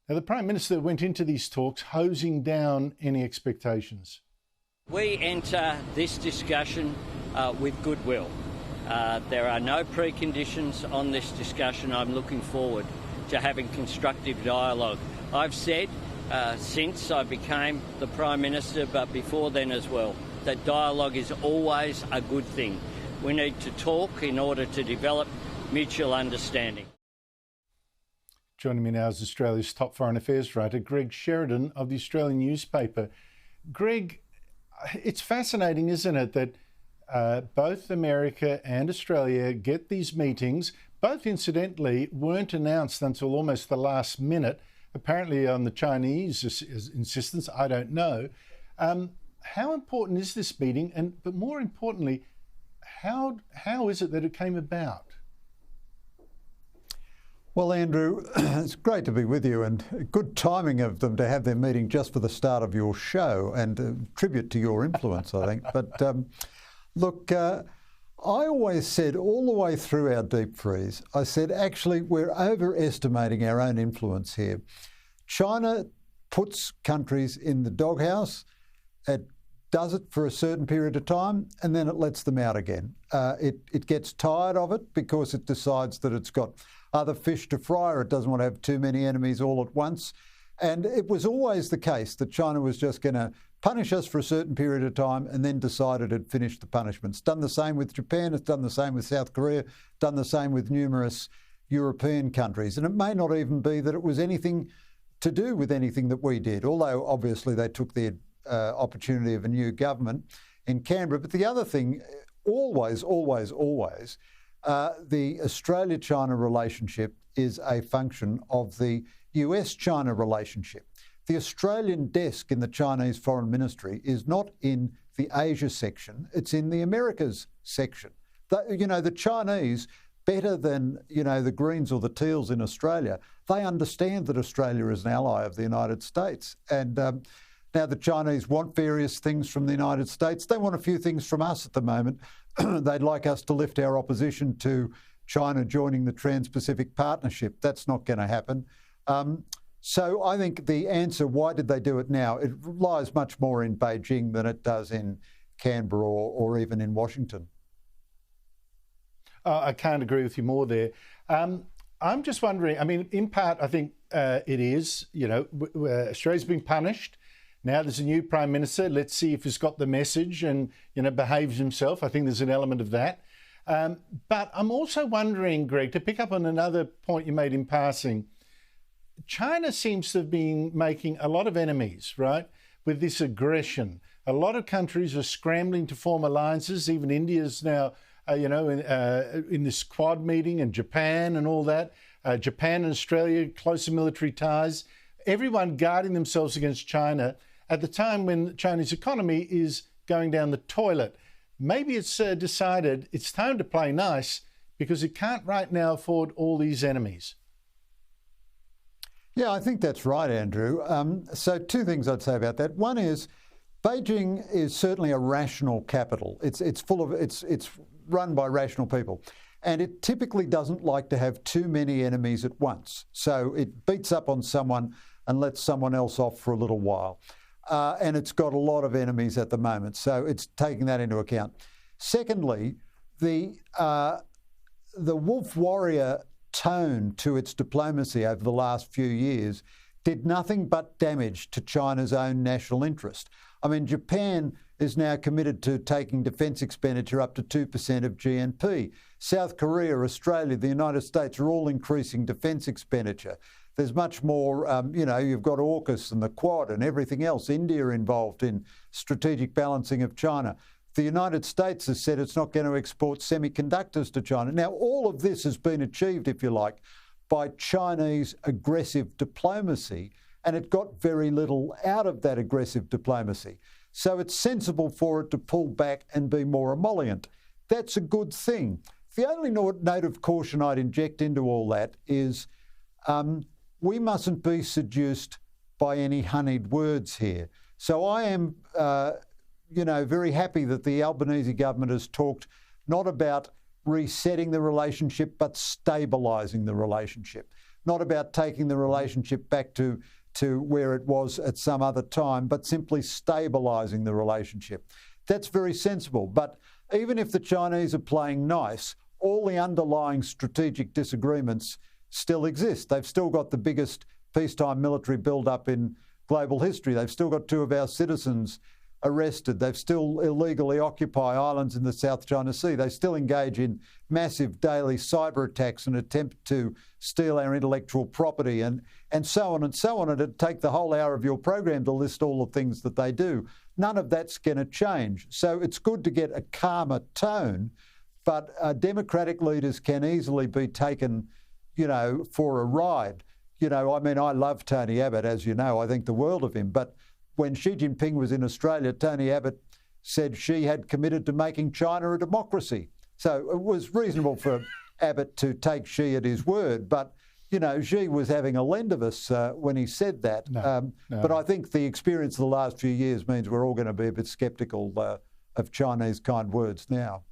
Now, the Prime Minister went into these talks hosing down any expectations. We enter this discussion with goodwill. There are no preconditions on this discussion. I'm looking forward to having constructive dialogue. I've said since I became the Prime Minister, but before then as well, that dialogue is always a good thing. We need to talk in order to develop mutual understanding. Joining me now is Australia's top foreign affairs writer, Greg Sheridan of the Australian newspaper. Greg, it's fascinating, isn't it, that both America and Australia get these meetings. Both, incidentally, weren't announced until almost the last minute, apparently on the Chinese insistence. I don't know. How important is this meeting? But more importantly, how is it that it came about? Well, Andrew, it's great to be with you, and good timing of them to have their meeting just for the start of your show, and a tribute to your influence, I think. But look, I always said all the way through our deep freeze, I said, actually, we're overestimating our own influence here. China puts countries in the doghouse. It does it for a certain period of time, and then it lets them out again. It gets tired of it because it decides that it's got other fish to fry, or it doesn't want to have too many enemies all at once. And it was always the case that China was just going to punish us for a certain period of time and then decided it'd finished the punishment. It's done the same with Japan, it's done the same with South Korea, done the same with numerous European countries. And it may not even be that it was anything to do with anything that we did, although obviously they took the opportunity of a new government in Canberra. But the other thing, always, the Australia-China relationship is a function of the US-China relationship. The Australian desk in the Chinese Foreign Ministry is not in the Asia section, it's in the Americas section. The Chinese, better than, the Greens or the Teals in Australia, they understand that Australia is an ally of the United States. And now the Chinese want various things from the United States. They want a few things from us at the moment. They'd like us to lift our opposition to China joining the Trans-Pacific Partnership. That's not going to happen. So I think the answer, why did they do it now, it lies much more in Beijing than it does in Canberra or even in Washington. I can't agree with you more there. I'm just wondering, in part, I think it is, Australia's been punished. Now there's a new Prime Minister. Let's see if he's got the message and, behaves himself. I think there's an element of that. But I'm also wondering, Greg, to pick up on another point you made in passing, China seems to have been making a lot of enemies, right, with this aggression. A lot of countries are scrambling to form alliances. Even India's now, in this Quad meeting, and Japan and all that. Japan and Australia, closer military ties. Everyone guarding themselves against China at the time when the Chinese economy is going down the toilet. Maybe it's decided it's time to play nice because it can't right now afford all these enemies. Yeah, I think that's right, Andrew. So two things I'd say about that. One is Beijing is certainly a rational capital. It's run by rational people. And it typically doesn't like to have too many enemies at once. So it beats up on someone and lets someone else off for a little while. And it's got a lot of enemies at the moment. So it's taking that into account. Secondly, the wolf warrior tone to its diplomacy over the last few years did nothing but damage to China's own national interest. Japan is now committed to taking defence expenditure up to 2% of GNP. South Korea, Australia, the United States are all increasing defence expenditure. There's much more, you've got AUKUS and the Quad and everything else. India involved in strategic balancing of China. The United States has said it's not going to export semiconductors to China. Now, all of this has been achieved, if you like, by Chinese aggressive diplomacy, and it got very little out of that aggressive diplomacy. So it's sensible for it to pull back and be more emollient. That's a good thing. The only note of caution I'd inject into all that is we mustn't be seduced by any honeyed words here. So I am, very happy that the Albanese government has talked not about resetting the relationship, but stabilising the relationship. not about taking the relationship back to where it was at some other time, but simply stabilising the relationship. That's very sensible. But even if the Chinese are playing nice, all the underlying strategic disagreements still exist. They've still got the biggest peacetime military build-up in global history. They've still got 2 of our citizens arrested. They've still illegally occupy islands in the South China Sea. They still engage in massive daily cyber attacks and attempt to steal our intellectual property and so on and so on. And it'd take the whole hour of your program to list all the things that they do. None of that's going to change. So it's good to get a calmer tone, but democratic leaders can easily be taken, for a ride. I mean, I love Tony Abbott, as you know. I think the world of him. But when Xi Jinping was in Australia, Tony Abbott said Xi had committed to making China a democracy. So it was reasonable for Abbott to take Xi at his word. But, Xi was having a lend of us when he said that. No. But I think the experience of the last few years means we're all going to be a bit sceptical of Chinese kind words now.